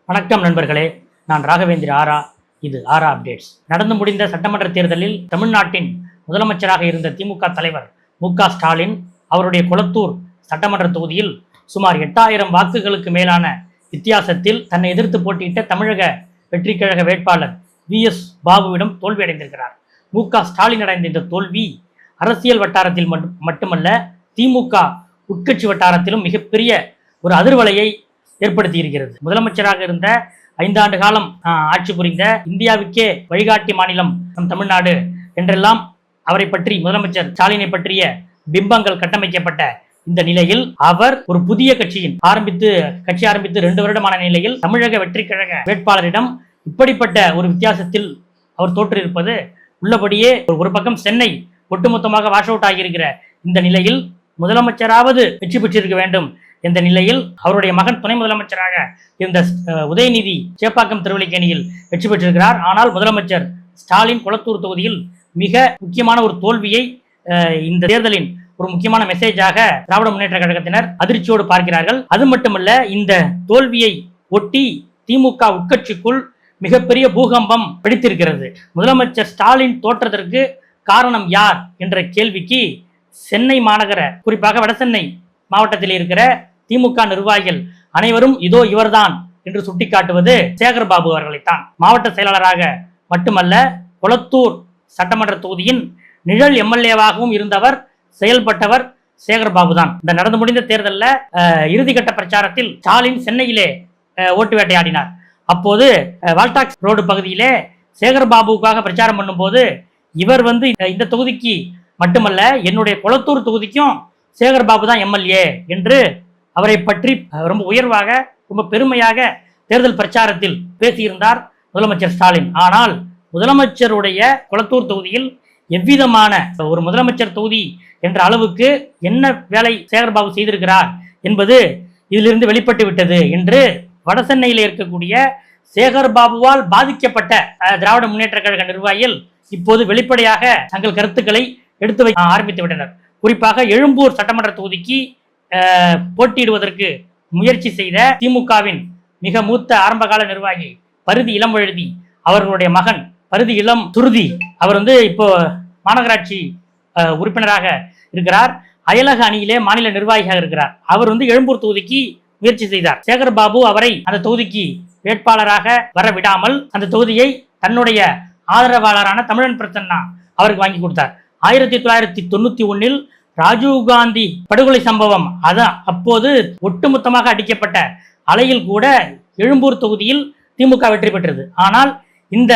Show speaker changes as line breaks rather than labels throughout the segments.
வணக்கம் நண்பர்களே, நான் ராகவேந்திர ஆரா. இது ஆரா அப்டேட்ஸ். நடந்து முடிந்த சட்டமன்ற தேர்தலில் தமிழ்நாட்டின் முதலமைச்சராக இருந்த திமுக தலைவர் மு.க. ஸ்டாலின் அவருடைய கொளத்தூர் சட்டமன்ற தொகுதியில் சுமார் 8000 வாக்குகளுக்கு மேலான வித்தியாசத்தில் தன்னை எதிர்த்து போட்டியிட்ட தமிழக வெற்றி கழக வேட்பாளர் VS பாபுவிடம் தோல்வியடைந்திருக்கிறார். மு.க. ஸ்டாலின் அடைந்த இந்த தோல்வி அரசியல் வட்டாரத்தில் மட்டுமல்ல, திமுக உட்கட்சி வட்டாரத்திலும் மிகப்பெரிய ஒரு அதிர்வலையை ஏற்படுத்தி இருக்கிறது. முதலமைச்சராக இருந்த 5 ஆண்டு காலம் ஆட்சி புரிந்த இந்தியாவுக்கே வழிகாட்டி மாநிலம் நம் தமிழ்நாடு என்றெல்லாம் அவரை பற்றி, முதலமைச்சர் ஸ்டாலினை பற்றிய பிம்பங்கள் கட்டமைக்கப்பட்ட இந்த நிலையில் அவர் ஒரு புதிய கட்சி ஆரம்பித்து 2 வருடமான நிலையில் தமிழக வெற்றி கழக வேட்பாளரிடம் இப்படிப்பட்ட ஒரு வித்தியாசத்தில் அவர் தோற்றிருப்பது உள்ளபடியே ஒரு பக்கம் சென்னை ஒட்டுமொத்தமாக வாஷ் அவுட் ஆகியிருக்கிற இந்த நிலையில் முதலமைச்சராவது வெற்றி பெற்றிருக்க வேண்டும் என்ற நிலையில் அவருடைய மகன் துணை முதலமைச்சராக இருந்த உதயநிதி சேப்பாக்கம் திருவல்லிக்கேணியில் வெற்றி பெற்றிருக்கிறார். ஆனால் முதலமைச்சர் ஸ்டாலின் கொளத்தூர் தொகுதியில் மிக முக்கியமான ஒரு தோல்வியை இந்த தேர்தலின் ஒரு முக்கியமான மெசேஜாக திராவிட முன்னேற்ற கழகத்தினர் அதிர்ச்சியோடு பார்க்கிறார்கள். அது மட்டுமல்ல, இந்த தோல்வியை ஒட்டி திமுக உட்கட்சிக்குள் மிகப்பெரிய பூகம்பம் வெடித்திருக்கிறது. முதலமைச்சர் ஸ்டாலின் தோற்றதற்கு காரணம் யார் என்ற கேள்விக்கு சென்னை மாநகர, குறிப்பாக வடசென்னை மாவட்டத்தில் இருக்கிற திமுக நிர்வாகிகள் அனைவரும் இதோ இவர்தான் என்று சுட்டிக்காட்டுவது சேகர் பாபு அவர்களைத்தான். மாவட்ட செயலாளராக மட்டுமல்ல, கொளத்தூர் சட்டமன்ற தொகுதியின் நிழல் எம்எல்ஏவாகவும் இருந்தவர், செயல்பட்டவர் சேகர் பாபு தான். இந்த நடந்து முடிந்த தேர்தலில் இறுதிக்கட்ட பிரச்சாரத்தில் ஸ்டாலின் சென்னையிலே ஓட்டு வேட்டையாடினார். அப்போது வால்டாக்ஸ் ரோடு பகுதியிலே சேகர் பாபுவுக்காக பிரச்சாரம் பண்ணும்போது இவர் இந்த தொகுதிக்கு மட்டுமல்ல, என்னுடைய கொளத்தூர் தொகுதிக்கும் சேகர் பாபு தான் எம்எல்ஏ என்று அவரை பற்றி ரொம்ப உயர்வாக, ரொம்ப பெருமையாக தேர்தல் பிரச்சாரத்தில் பேசியிருந்தார் முதலமைச்சர் ஸ்டாலின். ஆனால் முதலமைச்சருடைய கொளத்தூர் தொகுதியில் எவ்விதமான ஒரு முதலமைச்சர் தொகுதி என்ற அளவுக்கு என்ன வேலை சேகர் பாபு செய்திருக்கிறார் என்பது இதிலிருந்து வெளிப்பட்டு விட்டது என்று வடசென்னையில் இருக்கக்கூடிய சேகர் பாபுவால் பாதிக்கப்பட்ட திராவிட முன்னேற்ற கழக நிர்வாகிகள் இப்போது வெளிப்படையாக தங்கள் கருத்துக்களை எடுத்து வைக்க ஆரம்பித்து விட்டனர். குறிப்பாக எழும்பூர் சட்டமன்ற தொகுதிக்கு போட்டியிடுவதற்கு முயற்சி செய்த திமுகவின் மிக மூத்த ஆரம்பகால நிர்வாகி பரிதி இளம்வழுதி அவர்களுடைய மகன் பரிதி இளம் துருதி அவர் இப்போ மாநகராட்சி உறுப்பினராக இருக்கிறார். அயலக அணியிலே மாநில நிர்வாகியாக இருக்கிறார். அவர் எழும்பூர் தொகுதிக்கு முயற்சி செய்தார். சேகர் பாபு அவரை அந்த தொகுதிக்கு வேட்பாளராக வர விடாமல் அந்த தொகுதியை தன்னுடைய ஆதரவாளரான தமிழன் பிரசன்னா அவருக்கு வாங்கி கொடுத்தார். 1991 ராஜீவ்காந்தி படுகொலை சம்பவம் அப்போது ஒட்டுமொத்தமாக அடிக்கப்பட்ட அலையில் கூட எழும்பூர் தொகுதியில் திமுக வெற்றி பெற்றது. ஆனால் இந்த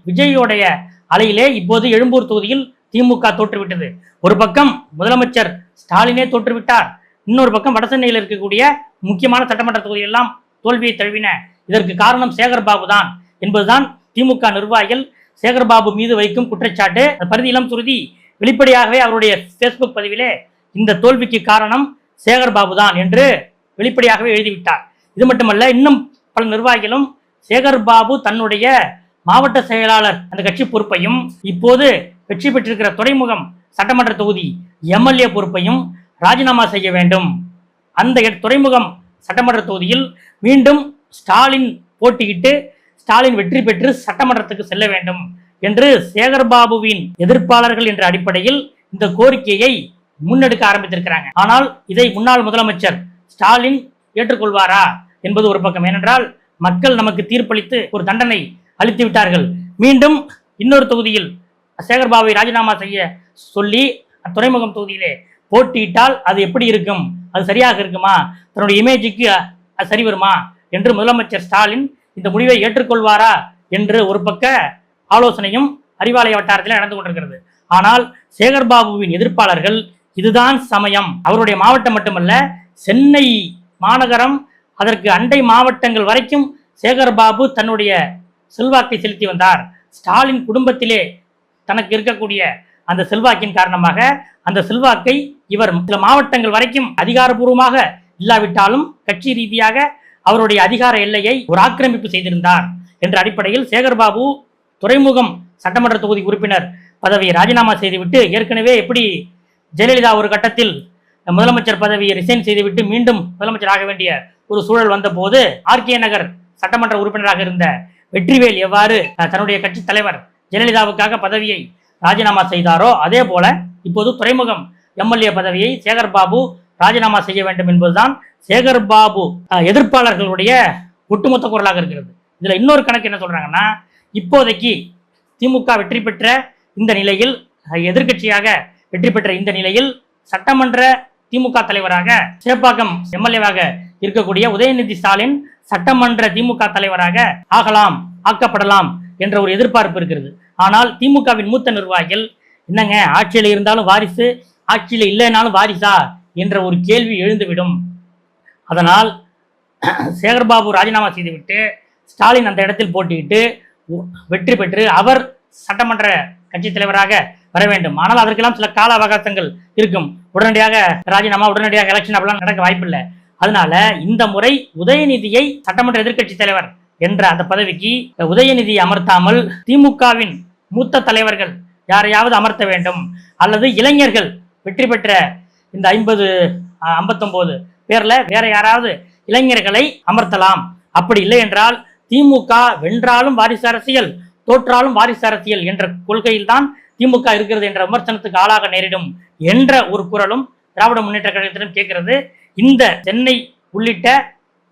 விஜயோடைய அலையிலே இப்போது எழும்பூர் தொகுதியில் திமுக தோற்றுவிட்டது. ஒரு பக்கம் முதலமைச்சர் ஸ்டாலினே தோற்றுவிட்டார், இன்னொரு பக்கம் வடசென்னையில் இருக்கக்கூடிய முக்கியமான சட்டமன்ற தொகுதியெல்லாம் தோல்வியை தழுவின. இதற்கு காரணம் சேகர் பாபு தான் என்பதுதான் திமுக நிர்வாகிகள் சேகர் பாபு மீது வைக்கும் குற்றச்சாட்டு. பரிதி இளம் துருதி வெளிப்படையாகவே அவருடைய பேஸ்புக் பதிவிலே இந்த தோல்விக்கு காரணம் சேகர் பாபு தான் என்று வெளிப்படையாகவே எழுதிவிட்டார். இது மட்டுமல்ல, இன்னும் பல நிர்வாகிகளும் சேகர் பாபு தன்னுடைய மாவட்ட செயலாளர் அந்த கட்சி பொறுப்பையும், இப்போது வெற்றி பெற்றிருக்கிற துறைமுகம் சட்டமன்ற தொகுதி எம்எல்ஏ பொறுப்பையும் ராஜினாமா செய்ய வேண்டும், அந்த துறைமுகம் சட்டமன்ற தொகுதியில் மீண்டும் ஸ்டாலின் போட்டியிட்டு ஸ்டாலின் வெற்றி பெற்று சட்டமன்றத்துக்கு செல்ல வேண்டும் என்று சேகர் பாபுவின் எதிர்ப்பாளர்கள் என்ற அடிப்படையில் இந்த கோரிக்கையை முன்னெடுக்க ஆரம்பித்திருக்கிறாங்க. ஆனால் இதை முன்னாள் முதலமைச்சர் ஸ்டாலின் ஏற்றுக்கொள்வாரா என்பது ஒரு பக்கம். ஏனென்றால் மக்கள் நமக்கு தீர்ப்பளித்து ஒரு தண்டனை அளித்து விட்டார்கள். மீண்டும் இன்னொரு தொகுதியில் சேகர் பாபுவை ராஜினாமா செய்ய சொல்லி துறைமுகம் தொகுதியிலே போட்டியிட்டால் அது எப்படி இருக்கும், அது சரியாக இருக்குமா, தன்னுடைய இமேஜுக்கு அது சரி வருமா என்று முதலமைச்சர் ஸ்டாலின் இந்த முடிவை ஏற்றுக்கொள்வாரா என்று ஒரு பக்க ஆலோசனையும் அறிவாலய வட்டாரத்தில் நடந்து கொண்டிருக்கிறது. ஆனால் சேகர் பாபுவின் எதிர்ப்பாளர்கள் இதுதான் சமயம், அவருடைய மாவட்டம் மட்டுமல்ல, சென்னை மாநகரம் அதற்கு அண்டை மாவட்டங்கள் வரைக்கும் சேகர் பாபு தன்னுடைய செல்வாக்கை செலுத்தி வந்தார். ஸ்டாலின் குடும்பத்திலே தனக்கு இருக்கக்கூடிய அந்த செல்வாக்கின் காரணமாக அந்த செல்வாக்கை இவர் சில மாவட்டங்கள் வரைக்கும் அதிகாரப்பூர்வமாக இல்லாவிட்டாலும் கட்சி ரீதியாக அவருடைய அதிகார எல்லையை ஒரு ஆக்கிரமிப்பு செய்திருந்தார் என்ற அடிப்படையில் சேகர் பாபு துறைமுகம் சட்டமன்ற தொகுதி உறுப்பினர் பதவியை ராஜினாமா செய்துவிட்டு, ஏற்கனவே எப்படி ஜெயலலிதா ஒரு கட்டத்தில் முதலமைச்சர் பதவியை ரிசைன் செய்துவிட்டு மீண்டும் முதலமைச்சர் ஆக வேண்டிய ஒரு சூழல் வந்த போது ஆர்கே நகர் சட்டமன்ற உறுப்பினராக இருந்த வெற்றிவேல் எவ்வாறு தன்னுடைய கட்சி தலைவர் ஜெயலலிதாவுக்காக பதவியை ராஜினாமா செய்தாரோ அதே போல இப்போது துறைமுகம் எம்எல்ஏ பதவியை சேகர் பாபு ராஜினாமா செய்ய வேண்டும் என்பதுதான் சேகர் பாபு எதிர்ப்பாளர்களுடைய ஒட்டுமொத்த குரலாக இருக்கிறது. இதுல இன்னொரு கணக்கு என்ன சொல்றாங்கன்னா, இப்போதைக்கு திமுக வெற்றி பெற்ற இந்த நிலையில், எதிர்கட்சியாக வெற்றி பெற்ற இந்த நிலையில் சட்டமன்ற திமுக தலைவராக சேப்பாக்கம் எம்எல்ஏவாக இருக்கக்கூடிய உதயநிதி ஸ்டாலின் சட்டமன்ற திமுக தலைவராக ஆக்கப்படலாம் என்ற ஒரு எதிர்பார்ப்பு இருக்கிறது. ஆனால் திமுகவின் மூத்த நிர்வாகிகள் என்னங்க ஆட்சியில் இருந்தாலும் வாரிசு, ஆட்சியில் இல்லைனாலும் வாரிசா என்ற ஒரு கேள்வி எழுந்துவிடும். அதனால் சேகர்பாபு ராஜினாமா செய்துவிட்டு ஸ்டாலின் அந்த இடத்தில் போட்டியிட்டு வெற்றி பெற்று அவர் சட்டமன்ற கட்சி தலைவராக வர வேண்டும். ஆனால் அதற்கெல்லாம் சில கால அவகாசங்கள் இருக்கும். உடனடியாக ராஜினாமா, உடனடியாக எலெக்ஷன் அப்படிலாம் நடக்க வாய்ப்பில்லை. அதனால இந்த முறை உதயநிதியை சட்டமன்ற எதிர்க்கட்சி தலைவர் என்ற அந்த பதவிக்கு உதயநிதியை அமர்த்தாமல் திமுகவின் மூத்த தலைவர்கள் யாரையாவது அமர்த்த வேண்டும், அல்லது இளைஞர்கள் வெற்றி பெற்ற இந்த 59 பேர்ல வேற யாராவது இளைஞர்களை அமர்த்தலாம். அப்படி இல்லை என்றால் திமுக வென்றாலும் வாரிசு அரசியல், தோற்றாலும் வாரிசு அரசியல் என்ற கொள்கையில் தான் திமுக இருக்கிறது என்ற விமர்சனத்துக்கு ஆளாக நேரிடும் என்ற ஒரு குரலும் திராவிட முன்னேற்ற கழகத்திடம் கேட்கிறது. இந்த சென்னை உள்ளிட்ட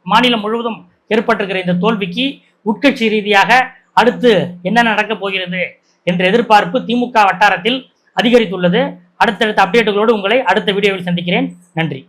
மாநிலம் முழுவதும் ஏற்பட்டிருக்கிற இந்த தோல்விக்கு உட்கட்சி ரீதியாக அடுத்து என்ன நடக்கப் போகிறது என்ற எதிர்பார்ப்பு திமுக வட்டாரத்தில் அதிகரித்துள்ளது. அடுத்தடுத்த அப்டேட்டுகளோடு உங்களை அடுத்த வீடியோவில் சந்திக்கிறேன். நன்றி.